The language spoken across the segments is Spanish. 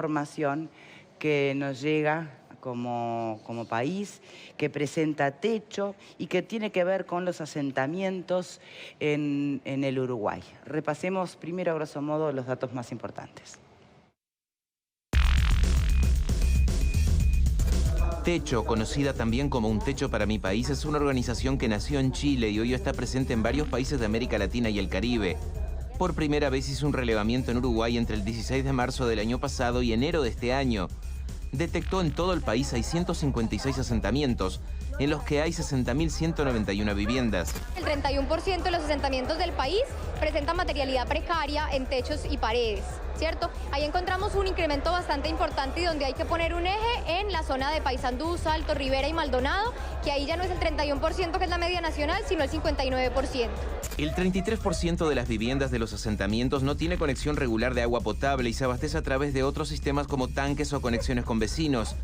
información que nos llega como país, que presenta Techo y que tiene que ver con los asentamientos en el Uruguay. Repasemos primero, a grosso modo, los datos más importantes. Techo, conocida también como Un Techo para mi País, es una organización que nació en Chile y hoy está presente en varios países de América Latina y el Caribe. Por primera vez hizo un relevamiento en Uruguay entre el 16 de marzo del año pasado y enero de este año. Detectó en todo el país 656 asentamientos, en los que hay 60.191 viviendas. El 31% de los asentamientos del país presentan materialidad precaria en techos y paredes, ¿cierto? Ahí encontramos un incremento bastante importante y donde hay que poner un eje en la zona de Paysandú, Salto, Rivera y Maldonado, que ahí ya no es el 31% que es la media nacional, sino el 59%. El 33% de las viviendas de los asentamientos no tiene conexión regular de agua potable y se abastece a través de otros sistemas como tanques o conexiones con vecinos.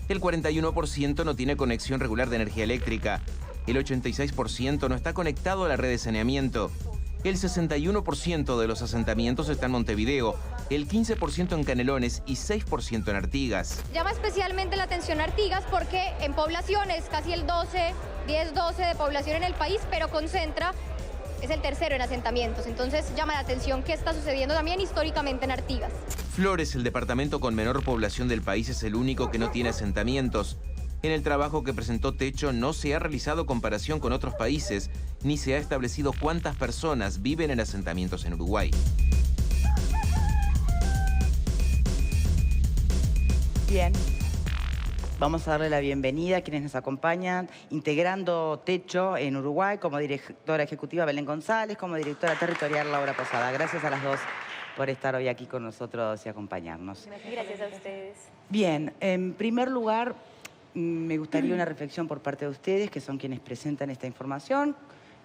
El 41% no tiene conexión regular de energía eléctrica. El 86% no está conectado a la red de saneamiento. El 61% de los asentamientos está en Montevideo, el 15% en Canelones y 6% en Artigas. Llama especialmente la atención Artigas porque en poblaciones casi el 10-12 de población en el país, pero concentra, es el tercero en asentamientos. Entonces llama la atención qué está sucediendo también históricamente en Artigas. Flores, el departamento con menor población del país, es el único que no tiene asentamientos. En el trabajo que presentó Techo no se ha realizado comparación con otros países, ni se ha establecido cuántas personas viven en asentamientos en Uruguay. Bien, vamos a darle la bienvenida a quienes nos acompañan, integrando Techo en Uruguay, como directora ejecutiva Belén González, como directora territorial Laura Posada. Gracias a las dos por estar hoy aquí con nosotros y acompañarnos. Gracias a ustedes. Bien, en primer lugar, me gustaría una reflexión por parte de ustedes, que son quienes presentan esta información,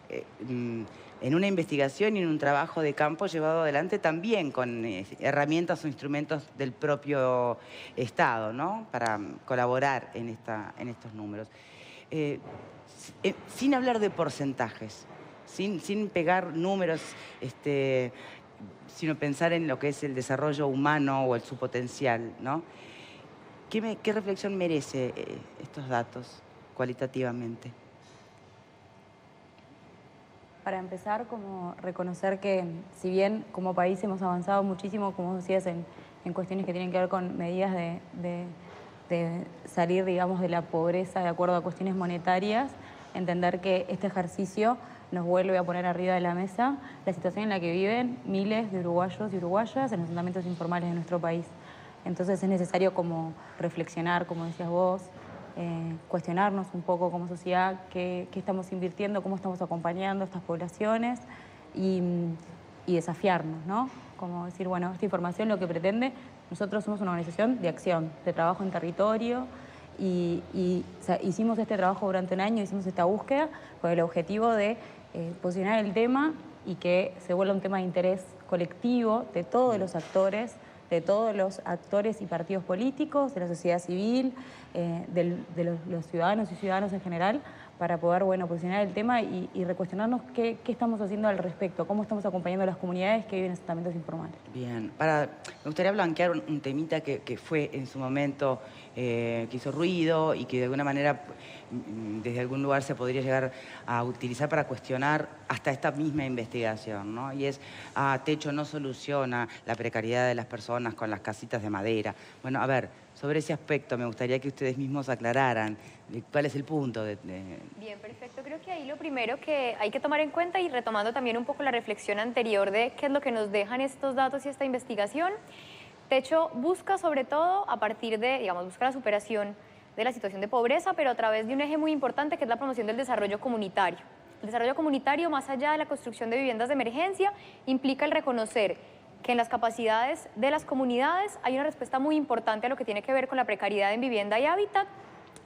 en una investigación y en un trabajo de campo llevado adelante también con herramientas o instrumentos del propio Estado, ¿no? Para colaborar en estos números. Sin hablar de porcentajes, sin pegar números, sino pensar en lo que es el desarrollo humano o su potencial, ¿no? ¿Qué reflexión merece estos datos cualitativamente? Para empezar, como reconocer que si bien como país hemos avanzado muchísimo, como decías, en cuestiones que tienen que ver con medidas de salir, digamos, de la pobreza de acuerdo a cuestiones monetarias, entender que este ejercicio nos vuelve a poner arriba de la mesa la situación en la que viven miles de uruguayos y uruguayas en los asentamientos informales de nuestro país. Entonces es necesario como reflexionar, como decías vos, cuestionarnos un poco como sociedad qué estamos invirtiendo, cómo estamos acompañando a estas poblaciones y desafiarnos, ¿no? Como decir, bueno, esta información lo que pretende, nosotros somos una organización de acción, de trabajo en territorio y o sea, hicimos este trabajo durante un año, hicimos esta búsqueda con el objetivo de posicionar el tema y que se vuelva un tema de interés colectivo de todos los actores, de todos los actores y partidos políticos, de la sociedad civil, de los ciudadanos y ciudadanas en general, para poder, bueno, posicionar el tema y recuestionarnos qué estamos haciendo al respecto, cómo estamos acompañando a las comunidades que viven en asentamientos informales. Bien, me gustaría blanquear un temita que fue en su momento, que hizo ruido y que de alguna manera desde algún lugar se podría llegar a utilizar para cuestionar hasta esta misma investigación, ¿no? Y es, Techo no soluciona la precariedad de las personas con las casitas de madera. Bueno, a ver, sobre ese aspecto me gustaría que ustedes mismos aclararan cuál es el punto Bien, perfecto. Creo que ahí lo primero que hay que tomar en cuenta, y retomando también un poco la reflexión anterior de qué es lo que nos dejan estos datos y esta investigación, Techo busca sobre todo a partir de, digamos, busca la superación de la situación de pobreza, pero a través de un eje muy importante que es la promoción del desarrollo comunitario. El desarrollo comunitario, más allá de la construcción de viviendas de emergencia, implica el reconocer que en las capacidades de las comunidades hay una respuesta muy importante a lo que tiene que ver con la precariedad en vivienda y hábitat,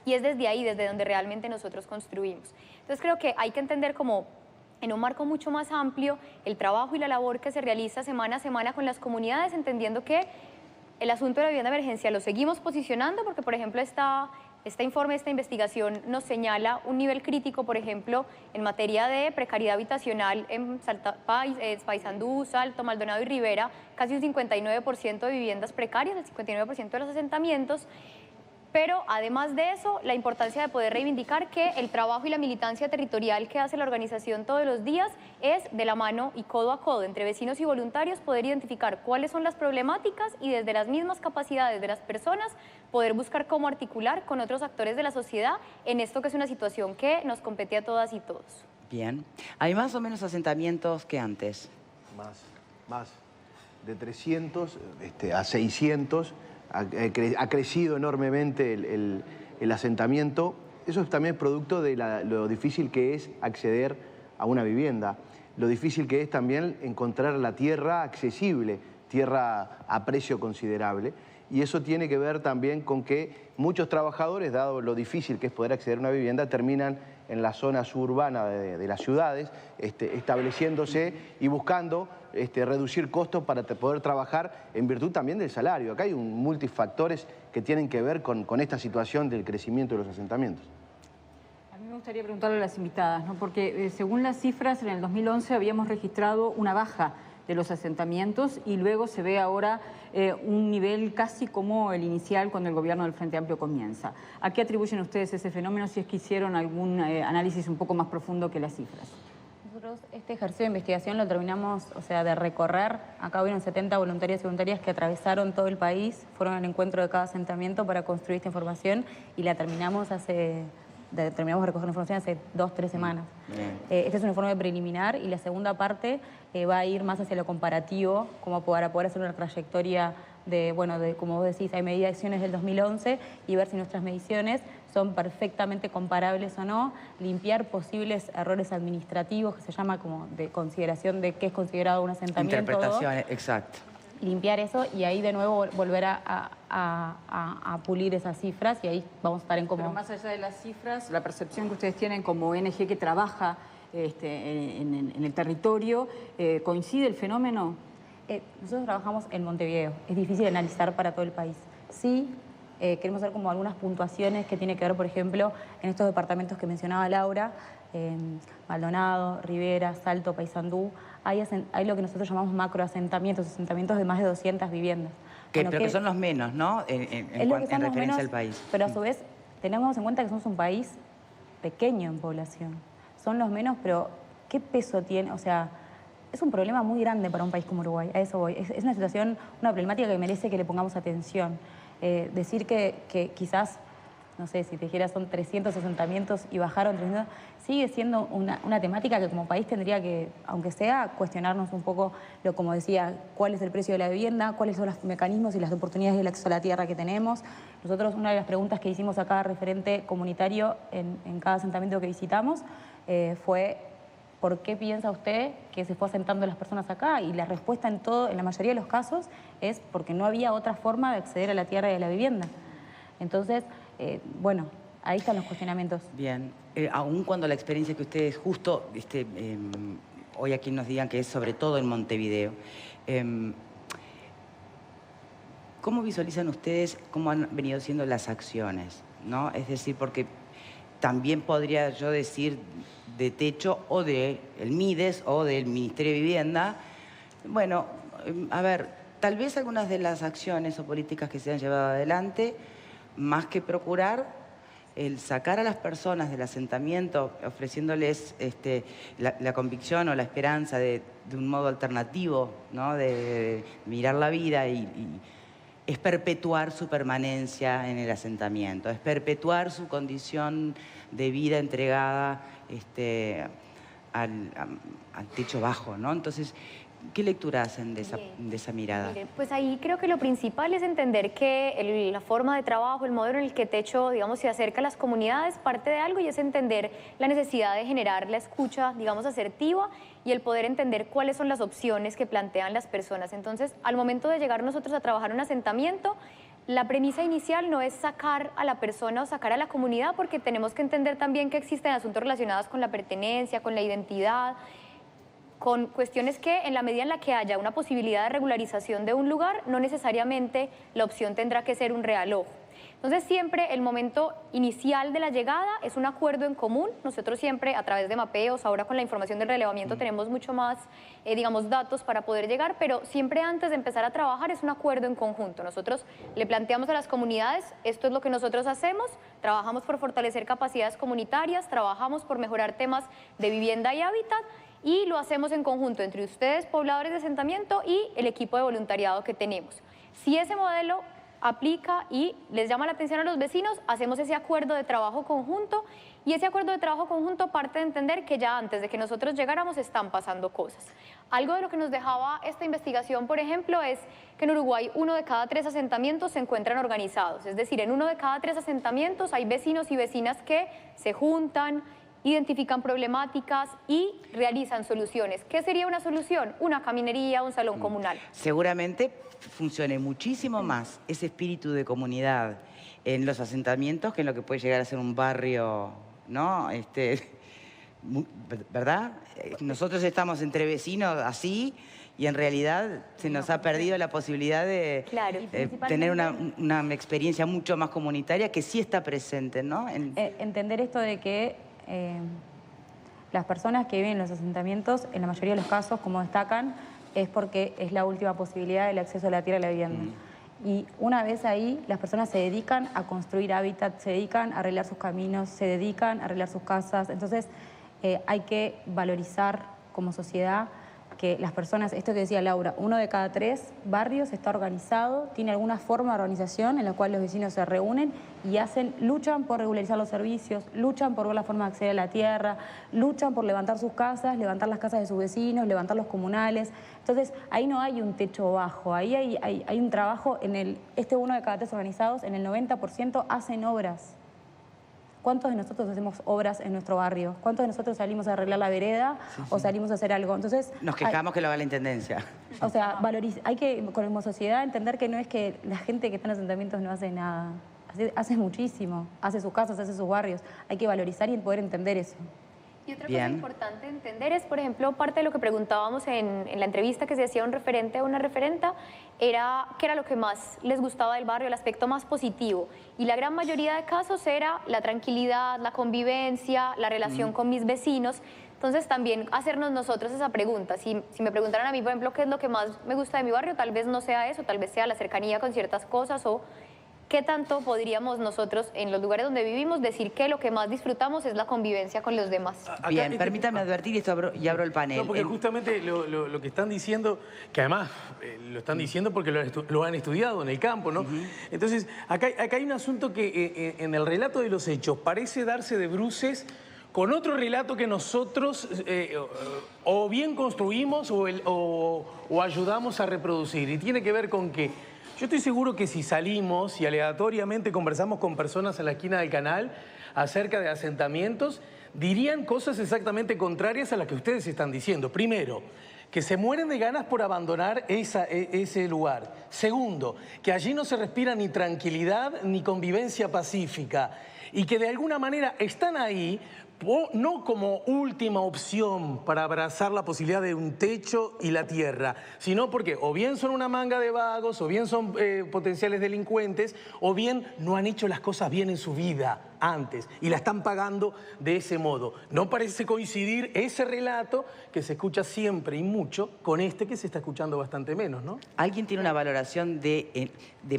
y es desde ahí, desde donde realmente nosotros construimos. Entonces creo que hay que entender como en un marco mucho más amplio el trabajo y la labor que se realiza semana a semana con las comunidades, entendiendo que el asunto de la vivienda de emergencia lo seguimos posicionando porque, por ejemplo, está Este informe, esta investigación nos señala un nivel crítico, por ejemplo, en materia de precariedad habitacional en Paysandú, Salto, Maldonado y Rivera, casi un 59% de viviendas precarias, el 59% de los asentamientos. Pero además de eso, la importancia de poder reivindicar que el trabajo y la militancia territorial que hace la organización todos los días es de la mano y codo a codo entre vecinos y voluntarios, poder identificar cuáles son las problemáticas y desde las mismas capacidades de las personas poder buscar cómo articular con otros actores de la sociedad en esto que es una situación que nos compete a todas y todos. Bien. ¿Hay más o menos asentamientos que antes? Más. De 300 a 600. Ha crecido enormemente el asentamiento. Eso es también producto de lo difícil que es acceder a una vivienda. Lo difícil que es también encontrar la tierra accesible, tierra a precio considerable. Y eso tiene que ver también con que muchos trabajadores, dado lo difícil que es poder acceder a una vivienda, terminan en la zona suburbana de las ciudades, estableciéndose y buscando reducir costos para poder trabajar en virtud también del salario. Acá hay multifactores que tienen que ver con esta situación del crecimiento de los asentamientos. A mí me gustaría preguntarle a las invitadas, ¿no? Porque según las cifras, en el 2011 habíamos registrado una baja de los asentamientos y luego se ve ahora un nivel casi como el inicial cuando el gobierno del Frente Amplio comienza. ¿A qué atribuyen ustedes ese fenómeno, si es que hicieron algún análisis un poco más profundo que las cifras? Nosotros este ejercicio de investigación lo terminamos, de recorrer. Acá hubieron 70 voluntarios y voluntarias que atravesaron todo el país, fueron al encuentro de cada asentamiento para construir esta información y la terminamos terminamos de recoger información hace 2 o 3 semanas. Este es un informe preliminar y la segunda parte va a ir más hacia lo comparativo, como para poder hacer una trayectoria como vos decís, hay mediciones del 2011 y ver si nuestras mediciones son perfectamente comparables o no, limpiar posibles errores administrativos, que se llama como de consideración de qué es considerado un asentamiento. Interpretaciones, exacto. Limpiar eso y ahí de nuevo volver a pulir esas cifras y ahí vamos a estar en cómo... Pero más allá de las cifras, la percepción que ustedes tienen como ONG que trabaja en el territorio, ¿coincide el fenómeno? Nosotros trabajamos en Montevideo, es difícil analizar para todo el país. Sí, queremos hacer como algunas puntuaciones que tienen que ver, por ejemplo, en estos departamentos que mencionaba Laura, Maldonado, Rivera, Salto, Paysandú, hay lo que nosotros llamamos macroasentamientos, asentamientos de más de 200 viviendas. Pero que son los menos, ¿no? En referencia al país. Pero a su vez, tenemos en cuenta que somos un país pequeño en población. Son los menos, pero ¿qué peso tiene? Es un problema muy grande para un país como Uruguay, a eso voy. Es una situación, una problemática que merece que le pongamos atención. Decir que quizás, no sé, si te dijera son 300 asentamientos y bajaron 300, sigue siendo una temática que como país tendría que, aunque sea, cuestionarnos un poco, como decía, cuál es el precio de la vivienda, cuáles son los mecanismos y las oportunidades del acceso a la tierra que tenemos. Nosotros, una de las preguntas que hicimos a cada referente comunitario en cada asentamiento que visitamos fue: ¿por qué piensa usted que se fue asentando las personas acá? Y la respuesta en la mayoría de los casos es porque no había otra forma de acceder a la tierra y a la vivienda. Entonces, ahí están los cuestionamientos. Bien, aun cuando la experiencia que ustedes justo hoy aquí nos digan que es sobre todo en Montevideo, ¿cómo visualizan ustedes cómo han venido siendo las acciones, ¿no? Es decir, porque también podría yo decir de Techo o del MIDES o del Ministerio de Vivienda. Bueno, a ver, tal vez algunas de las acciones o políticas que se han llevado adelante, más que procurar el sacar a las personas del asentamiento, ofreciéndoles la convicción o la esperanza de un modo alternativo, ¿no? de mirar la vida es perpetuar su permanencia en el asentamiento, es perpetuar su condición de vida entregada al techo bajo, ¿no? Entonces, ¿qué lectura hacen de esa mirada? Mire, pues ahí creo que lo principal es entender que la forma de trabajo, el modelo en el que Techo, se acerca a las comunidades, parte de algo, y es entender la necesidad de generar la escucha, asertiva, y el poder entender cuáles son las opciones que plantean las personas. Entonces, al momento de llegar nosotros a trabajar un asentamiento, la premisa inicial no es sacar a la persona o sacar a la comunidad, porque tenemos que entender también que existen asuntos relacionados con la pertenencia, con la identidad, con cuestiones que en la medida en la que haya una posibilidad de regularización de un lugar, no necesariamente la opción tendrá que ser un realojo. Entonces siempre el momento inicial de la llegada es un acuerdo en común. Nosotros siempre a través de mapeos, ahora con la información del relevamiento tenemos mucho más, digamos, datos para poder llegar, pero siempre antes de empezar a trabajar es un acuerdo en conjunto. Nosotros le planteamos a las comunidades, esto es lo que nosotros hacemos, trabajamos por fortalecer capacidades comunitarias, trabajamos por mejorar temas de vivienda y hábitat, y lo hacemos en conjunto entre ustedes, pobladores de asentamiento, y el equipo de voluntariado que tenemos. Si ese modelo aplica y les llama la atención a los vecinos, hacemos ese acuerdo de trabajo conjunto, y ese acuerdo de trabajo conjunto parte de entender que ya antes de que nosotros llegáramos están pasando cosas. Algo de lo que nos dejaba esta investigación, por ejemplo, es que en Uruguay 1 de cada 3 asentamientos se encuentran organizados, es decir, en 1 de cada 3 asentamientos hay vecinos y vecinas que se juntan, identifican problemáticas y realizan soluciones. ¿Qué sería una solución? Una caminería, un salón comunal. Seguramente funcione muchísimo más ese espíritu de comunidad en los asentamientos que en lo que puede llegar a ser un barrio, ¿no? ¿Verdad? Nosotros estamos entre vecinos así y en realidad se nos ha perdido la posibilidad de tener una experiencia mucho más comunitaria que sí está presente, ¿no? Entender esto de que las personas que viven en los asentamientos, en la mayoría de los casos, como destacan, es porque es la última posibilidad del acceso a la tierra y la vivienda. Y una vez ahí, las personas se dedican a construir hábitat, se dedican a arreglar sus caminos, se dedican a arreglar sus casas. Entonces, hay que valorizar como sociedad que las personas, esto que decía Laura, 1 de cada 3 barrios está organizado, tiene alguna forma de organización en la cual los vecinos se reúnen y luchan por regularizar los servicios, luchan por ver la forma de acceder a la tierra, luchan por levantar sus casas, levantar las casas de sus vecinos, levantar los comunales. Entonces, ahí no hay un techo bajo, ahí hay un trabajo en este 1 de cada 3 organizados, en el 90% hacen obras. ¿Cuántos de nosotros hacemos obras en nuestro barrio? ¿Cuántos de nosotros salimos a arreglar la vereda o salimos a hacer algo? Entonces, nos quejamos que lo haga la Intendencia. O sea, hay que, como sociedad, entender que no es que la gente que está en asentamientos no hace nada. Hace muchísimo. Hace sus casas, hace sus barrios. Hay que valorizar y poder entender eso. Y otra cosa importante entender es, por ejemplo, parte de lo que preguntábamos en la entrevista que se hacía un referente o una referenta, era qué era lo que más les gustaba del barrio, el aspecto más positivo. Y la gran mayoría de casos era la tranquilidad, la convivencia, la relación con mis vecinos. Entonces también hacernos nosotros esa pregunta. Si me preguntaran a mí, por ejemplo, qué es lo que más me gusta de mi barrio, tal vez no sea eso, tal vez sea la cercanía con ciertas cosas o qué tanto podríamos nosotros en los lugares donde vivimos decir que lo que más disfrutamos es la convivencia con los demás. Bien, permítame advertir y abro el panel. No, porque justamente lo que están diciendo, que además lo están diciendo porque lo han estudiado en el campo, ¿no? Entonces, acá hay un asunto que en el relato de los hechos parece darse de bruces con otro relato que nosotros o bien construimos o ayudamos a reproducir. Y tiene que ver con que yo estoy seguro que si salimos y aleatoriamente conversamos con personas en la esquina del canal acerca de asentamientos, dirían cosas exactamente contrarias a las que ustedes están diciendo. Primero, que se mueren de ganas por abandonar ese lugar. Segundo, que allí no se respira ni tranquilidad ni convivencia pacífica y que de alguna manera están ahí no como última opción para abrazar la posibilidad de un techo y la tierra, sino porque o bien son una manga de vagos, o bien son potenciales delincuentes, o bien no han hecho las cosas bien en su vida antes y la están pagando de ese modo. No parece coincidir ese relato que se escucha siempre y mucho con este que se está escuchando bastante menos, ¿no? ¿Alguien tiene una valoración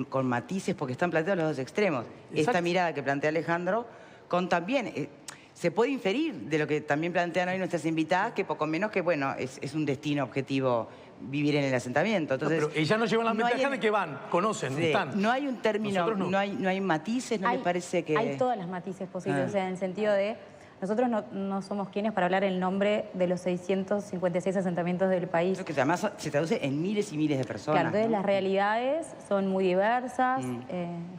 con matices? Porque están planteados los dos extremos. Exacto. Esta mirada que plantea Alejandro con también... se puede inferir de lo que también plantean hoy nuestras invitadas, que poco menos que, bueno, es un destino objetivo vivir en el asentamiento. Entonces, pero ellas nos llevan la ventaja de que van, conocen, están. No hay un término, no hay matices, ¿no les parece que...? Hay todas las matices posibles, o sea, en el sentido de... Nosotros no somos quienes para hablar el nombre de los 656 asentamientos del país. Eso que además se traduce en miles y miles de personas. Claro, entonces las realidades son muy diversas,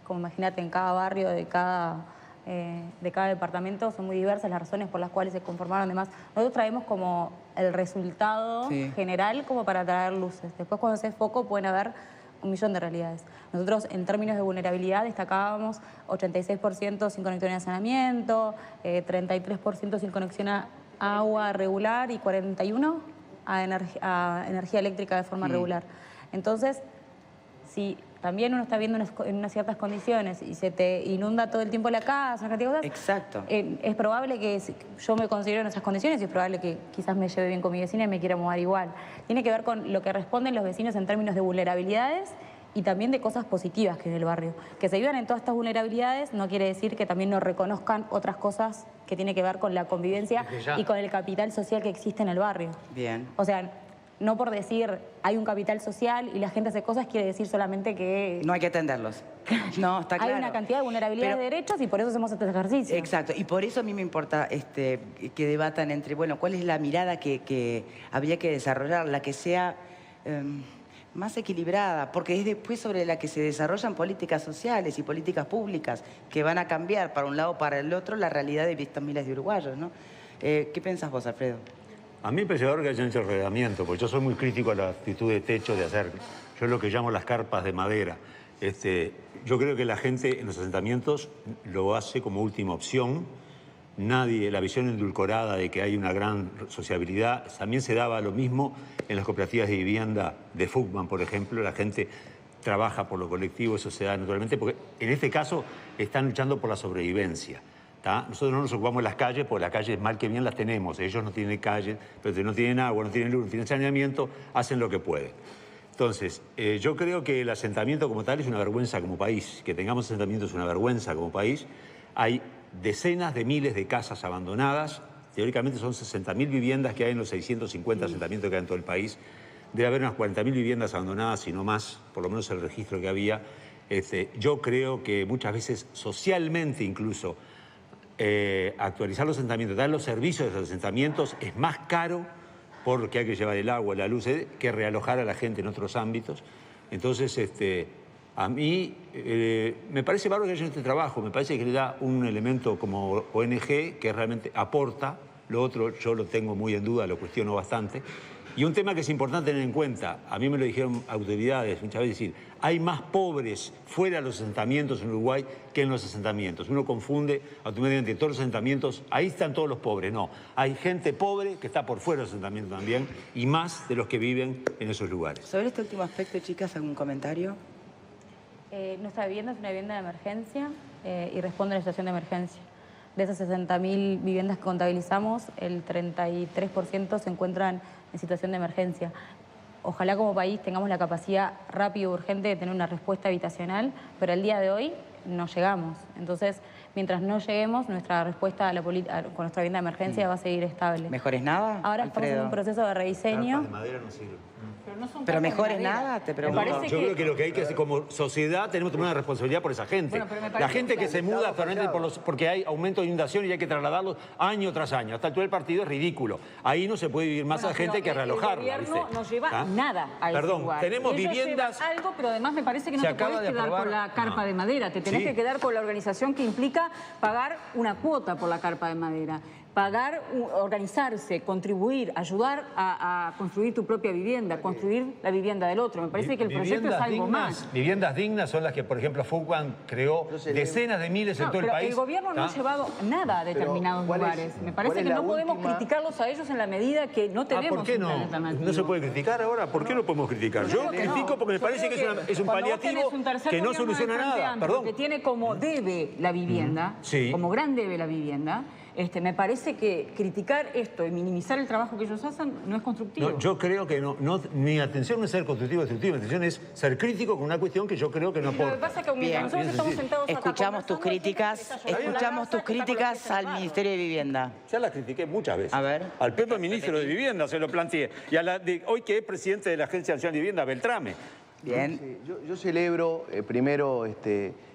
como imagínate en cada barrio de cada departamento son muy diversas las razones por las cuales se conformaron demás. Nosotros traemos como el resultado general como para traer luces. Después cuando se hace foco pueden haber 1.000.000 de realidades. Nosotros en términos de vulnerabilidad destacábamos 86% sin conexión a saneamiento, 33% sin conexión a agua regular y 41% a energía eléctrica de forma regular. Entonces, si también uno está viendo en unas ciertas condiciones y se te inunda todo el tiempo la casa, una cantidad de cosas. Exacto. Es probable que yo me considero en esas condiciones y es probable que quizás me lleve bien con mi vecina y me quiera mudar igual. Tiene que ver con lo que responden los vecinos en términos de vulnerabilidades y también de cosas positivas que hay en el barrio. Que se vivan en todas estas vulnerabilidades no quiere decir que también no reconozcan otras cosas que tienen que ver con la convivencia y con el capital social que existe en el barrio. Bien. O sea, no por decir hay un capital social y la gente hace cosas quiere decir solamente que... No hay que atenderlos. No, está claro. Hay una cantidad de vulnerabilidades de derechos y por eso hacemos este ejercicio. Exacto, y por eso a mí me importa que debatan entre, bueno, cuál es la mirada que habría que desarrollar, la que sea más equilibrada, porque es después sobre la que se desarrollan políticas sociales y políticas públicas que van a cambiar para un lado o para el otro la realidad de estos miles de uruguayos, ¿no? ¿Qué pensás vos, Alfredo? A mí me parece que hayan hecho el reglamento, porque yo soy muy crítico a la actitud de Techo de hacer, yo lo que llamo las carpas de madera. Yo creo que la gente en los asentamientos lo hace como última opción. Nadie, la visión endulcorada de que hay una gran sociabilidad, también se daba lo mismo en las cooperativas de vivienda de Fugman, por ejemplo. La gente trabaja por lo colectivo, eso se da naturalmente, porque en este caso están luchando por la sobrevivencia. Nosotros no nos ocupamos de las calles, porque las calles mal que bien las tenemos. Ellos no tienen calles, pero si no tienen agua, no tienen luz, no tienen saneamiento, hacen lo que pueden. Entonces, yo creo que el asentamiento como tal es una vergüenza como país. Que tengamos asentamiento es una vergüenza como país. Hay decenas de miles de casas abandonadas. Teóricamente son 60.000 viviendas que hay en los 650 asentamientos que hay en todo el país. Debe haber unas 40.000 viviendas abandonadas, si no más, por lo menos el registro que había. Yo creo que muchas veces, socialmente incluso, actualizar los asentamientos, dar los servicios de los asentamientos es más caro porque hay que llevar el agua, la luz, que realojar a la gente en otros ámbitos. Entonces, a mí me parece bárbaro que haya este trabajo, me parece que le da un elemento como ONG que realmente aporta. Lo otro yo lo tengo muy en duda, lo cuestiono bastante. Y un tema que es importante tener en cuenta, a mí me lo dijeron autoridades muchas veces, decir, hay más pobres fuera de los asentamientos en Uruguay que en los asentamientos. Uno confunde automáticamente todos los asentamientos, ahí están todos los pobres. No, hay gente pobre que está por fuera de los asentamientos también y más de los que viven en esos lugares. Sobre este último aspecto, chicas, ¿algún comentario? Nuestra vivienda es una vivienda de emergencia y responde a la situación de emergencia. De esas 60.000 viviendas que contabilizamos, el 33% se encuentran en situación de emergencia. Ojalá como país tengamos la capacidad rápida y urgente de tener una respuesta habitacional, pero al día de hoy no llegamos. Entonces, mientras no lleguemos, nuestra respuesta a con nuestra vivienda de emergencia va a seguir estable. ¿Mejor es nada, Ahora Alfredo? estamos en un proceso de rediseño. Carpas de madera no sirven. Pero mejor es nada, te pregunto. No, yo creo que lo que hay que hacer como sociedad, tenemos que tomar una responsabilidad por esa gente. Bueno, la gente que se muda actualmente porque hay aumento de inundación y hay que trasladarlos año tras año. Hasta todo el partido es ridículo. Ahí no se puede vivir más a gente, hay que realojarla. El gobierno no lleva nada a ese Perdón, lugar. tenemos Ellos viviendas... llevan algo, pero además me parece que no te podés quedar con la carpa de madera. Te tenés que quedar con la organización que implica pagar una cuota por la carpa de madera. Pagar, organizarse, contribuir, ayudar a construir tu propia vivienda, construir la vivienda del otro. Me parece que el proyecto es algo más. Viviendas dignas son las que, por ejemplo, Fugman creó decenas de miles en todo el país. El gobierno no ha llevado nada a determinados lugares. Me parece que no podemos criticarlos a ellos en la medida que no tenemos ¿por qué no? ¿No se puede criticar ahora? ¿Por qué no podemos criticar? Yo critico porque me parece que es un paliativo que no soluciona nada. Perdón. Que tiene como debe la vivienda, como gran debe la vivienda. Me parece que criticar esto y minimizar el trabajo que ellos hacen no es constructivo. No, yo creo que mi atención no es ser constructivo o destructivo, mi atención es ser crítico con una cuestión que yo creo que no puedo. Lo que pasa es que mientras nosotros estamos sentados acá escuchamos tus críticas al Ministerio de Vivienda. Ya la critiqué muchas veces. A ver. Al propio ministro de Vivienda se lo planteé. Y a hoy que es presidente de la Agencia Nacional de Vivienda, Beltrame. Bien. Sí, yo celebro primero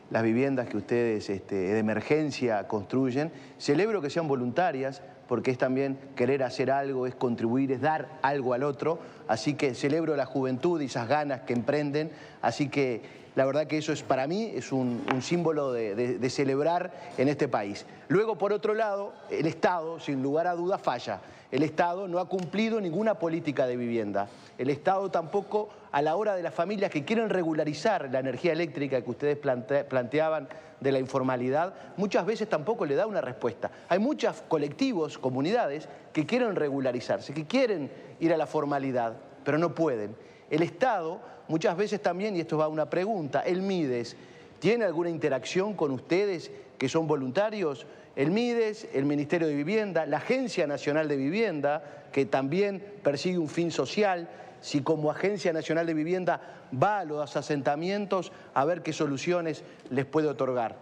las viviendas que ustedes de emergencia construyen. Celebro que sean voluntarias, porque es también querer hacer algo, es contribuir, es dar algo al otro. Así que celebro la juventud y esas ganas que emprenden. Así que la verdad que eso es para mí es un símbolo de celebrar en este país. Luego, por otro lado, el Estado, sin lugar a dudas, falla. El Estado no ha cumplido ninguna política de vivienda. El Estado tampoco, a la hora de las familias que quieren regularizar la energía eléctrica que ustedes planteaban de la informalidad, muchas veces tampoco le da una respuesta. Hay muchos colectivos, comunidades, que quieren regularizarse, que quieren ir a la formalidad, pero no pueden. el Estado muchas veces también, y esto va a una pregunta, el MIDES, ¿tiene alguna interacción con ustedes que son voluntarios? El MIDES, el Ministerio de Vivienda, la Agencia Nacional de Vivienda, que también persigue un fin social, si como Agencia Nacional de Vivienda va a los asentamientos a ver qué soluciones les puede otorgar.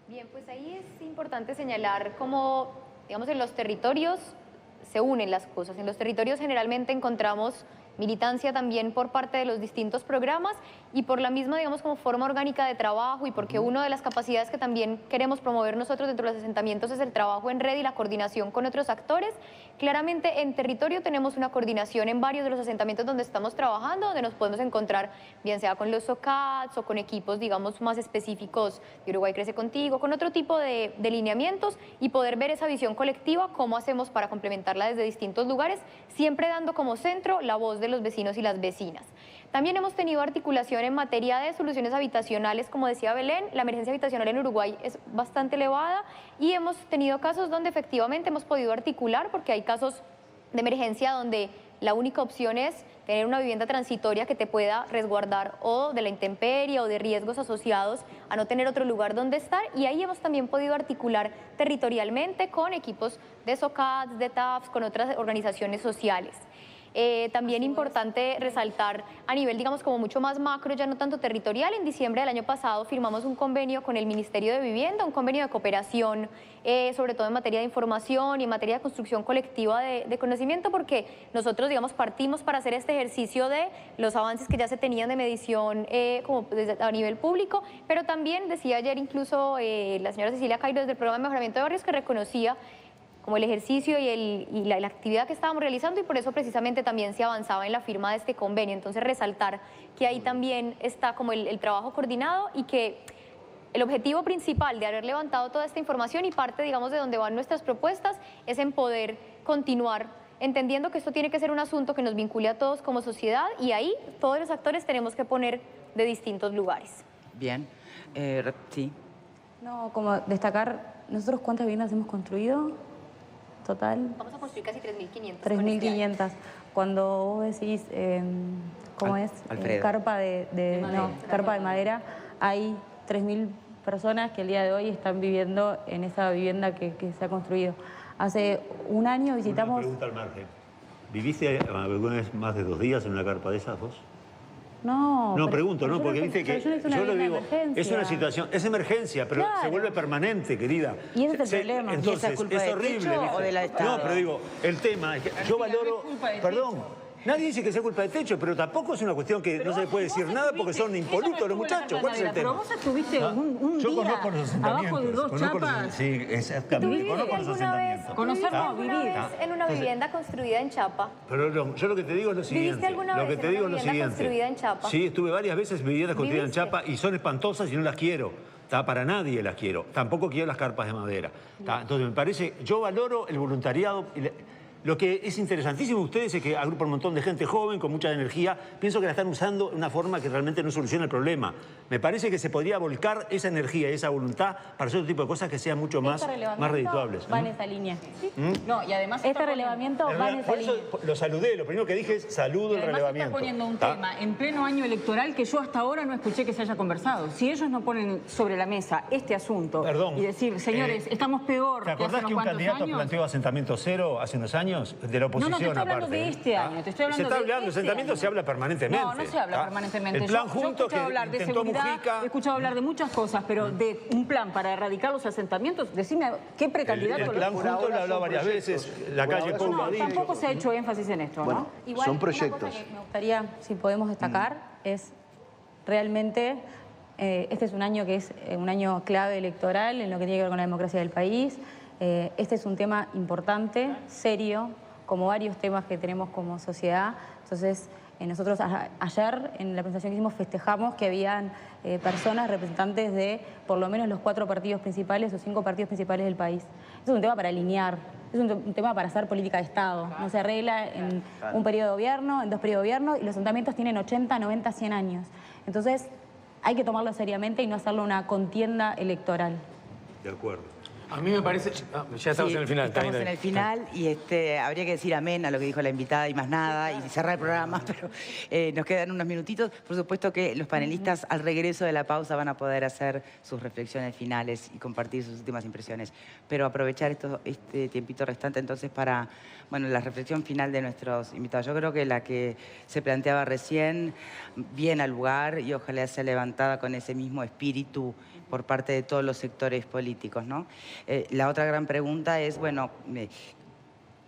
Bien, pues ahí es importante señalar cómo, digamos, en los territorios se unen las cosas. En los territorios generalmente encontramos militancia también por parte de los distintos programas y por la misma, digamos, como forma orgánica de trabajo y porque una de las capacidades que también queremos promover nosotros dentro de los asentamientos es el trabajo en red y la coordinación con otros actores. Claramente en territorio tenemos una coordinación en varios de los asentamientos donde estamos trabajando, donde nos podemos encontrar bien sea con los SOCADs o con equipos, digamos, más específicos de Uruguay Crece Contigo, con otro tipo de lineamientos y poder ver esa visión colectiva, cómo hacemos para complementarla desde distintos lugares, siempre dando como centro la voz de los vecinos y las vecinas. También hemos tenido articulación en materia de soluciones habitacionales, como decía Belén, la emergencia habitacional en Uruguay es bastante elevada y hemos tenido casos donde efectivamente hemos podido articular, porque hay casos de emergencia donde la única opción es tener una vivienda transitoria que te pueda resguardar o de la intemperie o de riesgos asociados a no tener otro lugar donde estar, y ahí hemos también podido articular territorialmente con equipos de SOCADs, de TAFs, con otras organizaciones sociales. También importante resaltar a nivel, digamos, como mucho más macro, ya no tanto territorial. En diciembre del año pasado firmamos un convenio con el Ministerio de Vivienda, un convenio de cooperación, sobre todo en materia de información y en materia de construcción colectiva de conocimiento, porque nosotros, digamos, partimos para hacer este ejercicio de los avances que ya se tenían de medición como a nivel público, pero también decía ayer incluso la señora Cecilia Cairo desde el Programa de Mejoramiento de Barrios que reconocía como el ejercicio y la actividad que estábamos realizando, y por eso precisamente también se avanzaba en la firma de este convenio. Entonces resaltar que ahí también está como el trabajo coordinado y que el objetivo principal de haber levantado toda esta información y parte, digamos, de donde van nuestras propuestas es en poder continuar entendiendo que esto tiene que ser un asunto que nos vincule a todos como sociedad, y ahí todos los actores tenemos que poner de distintos lugares. Bien, sí. No, como destacar, nosotros ¿cuántas viviendas hemos construido? Total. Vamos a construir casi 3.500. 3.500. Cuando vos decís, ¿cómo es? Carpa carpa de madera, hay 3.000 personas que el día de hoy están viviendo en esa vivienda que se ha construido. Hace un año visitamos... Una pregunta al margen. ¿Viviste alguna vez más de 2 días en una carpa de esas vos? No, no, pregunto, no, porque viste que yo lo digo, es una situación, es emergencia, pero claro, se vuelve permanente, querida. Y ese es el problema. Entonces, ¿Y esa culpa es del horrible. techo o del Estado? No, pero digo, el tema es que yo valoro, perdón. Nadie dice que sea culpa del techo, pero tampoco es una cuestión que no se le puede decir nada porque son impolutos los muchachos. ¿Cuál es el tema? Pero vos estuviste un yo día conozco los asentamientos. abajo de 2 chapas. Sí, exactamente. Conozco los asentamientos. ¿Conocerlo vivir en una vivienda construida en chapa? Pero yo lo que te digo es lo siguiente. ¿Viviste alguna vez en una vivienda construida en chapa? Sí, estuve varias veces en viviendas construidas en chapa y son espantosas y no las quiero. Para nadie las quiero. Tampoco quiero las carpas de madera. Entonces me parece, yo valoro el voluntariado. Lo que es interesantísimo de ustedes es que agrupan un montón de gente joven, con mucha energía. Pienso que la están usando de una forma que realmente no soluciona el problema. Me parece que se podría volcar esa energía y esa voluntad para hacer otro tipo de cosas que sean mucho más redituables. Va en esa línea. No, y además este relevamiento va en esa línea. Lo saludé, lo primero que dije es saludo el relevamiento. Está poniendo un tema en pleno año electoral que yo hasta ahora no escuché que se haya conversado. Si ellos no ponen sobre la mesa este asunto y decir, señores, estamos peor que hace unos cuantos años... ¿Te acordás que un candidato planteó asentamiento cero hace unos años? De la oposición, no, te estoy hablando de este año. Te estoy hablando se está hablando de asentamiento, se habla permanentemente. No se habla permanentemente. El plan junto yo he escuchado hablar de seguridad, Mujica. he escuchado hablar de muchas cosas, pero de un plan para erradicar los asentamientos, decime qué precandidato... El plan junto lo ha hablado varias veces, la calle Pablo ha dicho. Tampoco se ha hecho énfasis en esto, bueno, ¿no? Igual, son proyectos. Una cosa que me gustaría, si podemos destacar, es realmente... este es un año que es un año clave electoral en lo que tiene que ver con la democracia del país. Este es un tema importante, serio, como varios temas que tenemos como sociedad. Entonces, nosotros ayer en la presentación que hicimos festejamos que habían personas, representantes de por lo menos los 4 partidos principales o 5 partidos principales del país. Es un tema para alinear, es un tema para hacer política de Estado. No se arregla en un periodo de gobierno, en 2 periodos de gobierno, y los asentamientos tienen 80, 90, 100 años. Entonces, hay que tomarlo seriamente y no hacerlo una contienda electoral. De acuerdo. A mí me parece... ya estamos en el final. Estamos en el final y habría que decir amén a lo que dijo la invitada y más nada y cerrar el programa, pero nos quedan unos minutitos. Por supuesto que los panelistas al regreso de la pausa van a poder hacer sus reflexiones finales y compartir sus últimas impresiones. Pero aprovechar este tiempito restante entonces para, bueno, la reflexión final de nuestros invitados. Yo creo que la que se planteaba recién, bien al lugar y ojalá sea levantada con ese mismo espíritu por parte de todos los sectores políticos, ¿no? La otra gran pregunta es, bueno,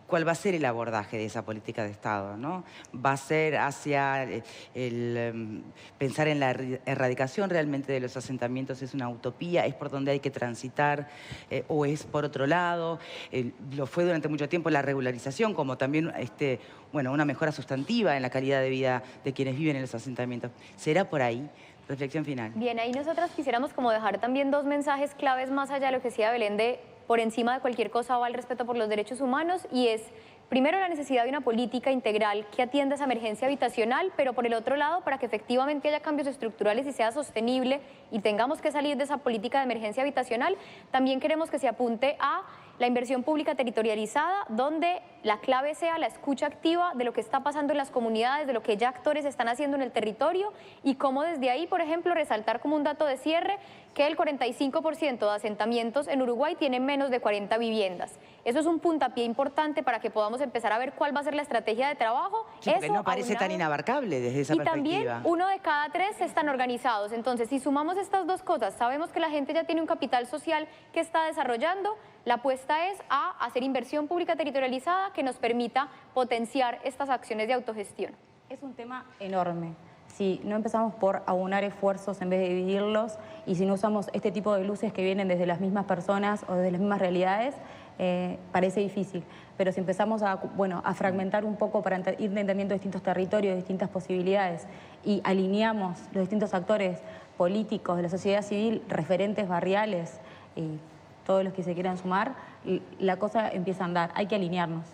¿cuál va a ser el abordaje de esa política de Estado, ¿no? ¿Va a ser hacia pensar en la erradicación realmente de los asentamientos? ¿Es una utopía? ¿Es por donde hay que transitar? ¿O es por otro lado? Lo fue durante mucho tiempo la regularización, como también bueno, una mejora sustantiva en la calidad de vida de quienes viven en los asentamientos. ¿Será por ahí? Reflexión final. Bien, ahí nosotras quisiéramos como dejar también dos mensajes claves más allá de lo que decía Belén de por encima de cualquier cosa va el respeto por los derechos humanos y es primero la necesidad de una política integral que atienda esa emergencia habitacional, pero por el otro lado para que efectivamente haya cambios estructurales y sea sostenible y tengamos que salir de esa política de emergencia habitacional, también queremos que se apunte a la inversión pública territorializada, donde la clave sea la escucha activa de lo que está pasando en las comunidades, de lo que ya actores están haciendo en el territorio y cómo desde ahí, por ejemplo, resaltar como un dato de cierre que el 45% de asentamientos en Uruguay tienen menos de 40 viviendas. Eso es un puntapié importante para que podamos empezar a ver cuál va a ser la estrategia de trabajo. Sí, porque no parece tan inabarcable desde esa perspectiva. Y también 1 de cada 3 están organizados. Entonces, si sumamos estas dos cosas, sabemos que la gente ya tiene un capital social que está desarrollando. La apuesta es a hacer inversión pública territorializada que nos permita potenciar estas acciones de autogestión. Es un tema enorme. Si no empezamos por aunar esfuerzos en vez de dividirlos y si no usamos este tipo de luces que vienen desde las mismas personas o desde las mismas realidades, parece difícil. Pero si empezamos a fragmentar un poco para ir entendiendo distintos territorios, distintas posibilidades y alineamos los distintos actores políticos de la sociedad civil, referentes barriales, todos los que se quieran sumar, la cosa empieza a andar. Hay que alinearnos.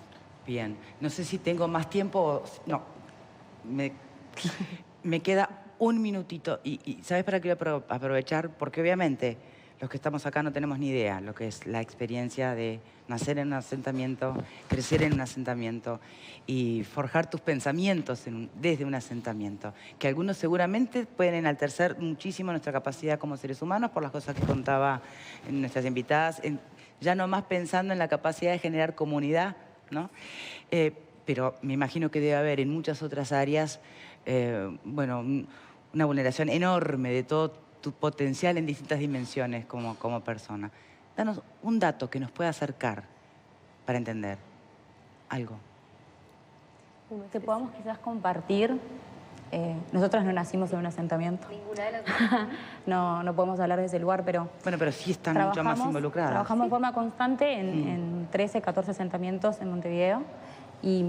Bien. No sé si tengo más tiempo o... No. Me queda un minutito. Y ¿sabes para qué voy a aprovechar? Porque obviamente los que estamos acá no tenemos ni idea lo que es la experiencia de nacer en un asentamiento, crecer en un asentamiento y forjar tus pensamientos desde un asentamiento, que algunos seguramente pueden enaltecer muchísimo nuestra capacidad como seres humanos por las cosas que contaba nuestras invitadas, ya no más pensando en la capacidad de generar comunidad, ¿no? Pero me imagino que debe haber en muchas otras áreas, una vulneración enorme de todo tu potencial en distintas dimensiones como persona. Danos un dato que nos pueda acercar para entender algo. Que podamos quizás compartir. Nosotras no nacimos en un asentamiento. Ninguna de las dos. No podemos hablar de ese lugar, pero... Bueno, pero sí están mucho más involucradas. Trabajamos de forma constante en 13, 14 asentamientos en Montevideo. Y,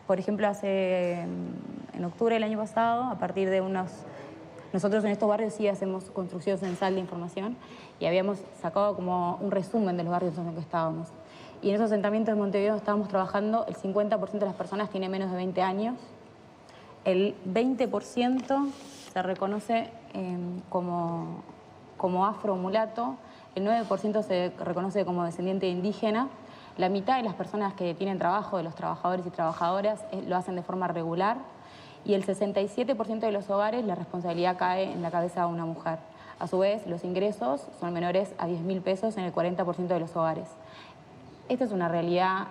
por ejemplo, en octubre del año pasado, a partir de nosotros en estos barrios sí hacemos construcción censal de información y habíamos sacado como un resumen de los barrios en los que estábamos. Y en esos asentamientos de Montevideo estábamos trabajando, el 50% de las personas tiene menos de 20 años, el 20% se reconoce como afro o mulato, el 9% se reconoce como descendiente indígena, la mitad de las personas que tienen trabajo, de los trabajadores y trabajadoras, lo hacen de forma regular y el 67% de los hogares la responsabilidad cae en la cabeza de una mujer. A su vez, los ingresos son menores a 10.000 pesos en el 40% de los hogares. Esta es una realidad...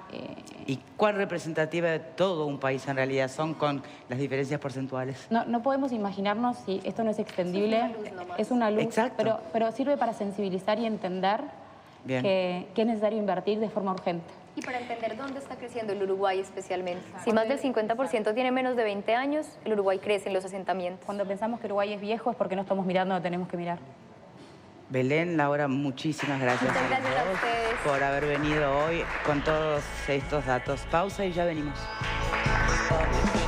¿Y cuán representativa de todo un país en realidad son con las diferencias porcentuales? No podemos imaginarnos si esto no es extendible. Es una luz, Exacto. pero sirve para sensibilizar y entender que es necesario invertir de forma urgente. Y para entender dónde está creciendo el Uruguay especialmente. Si más del 50% tiene menos de 20 años, el Uruguay crece en los asentamientos. Cuando pensamos que Uruguay es viejo es porque no estamos mirando donde tenemos que mirar. Belén, Laura, muchísimas gracias. Muchas gracias a ustedes por haber venido hoy con todos estos datos. Pausa y ya venimos.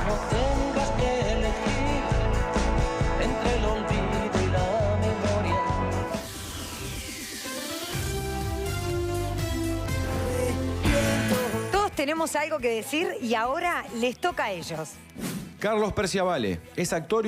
No tengas que elegir entre el olvido y la memoria. Todos tenemos algo que decir y ahora les toca a ellos. Carlos Perciavale es actor y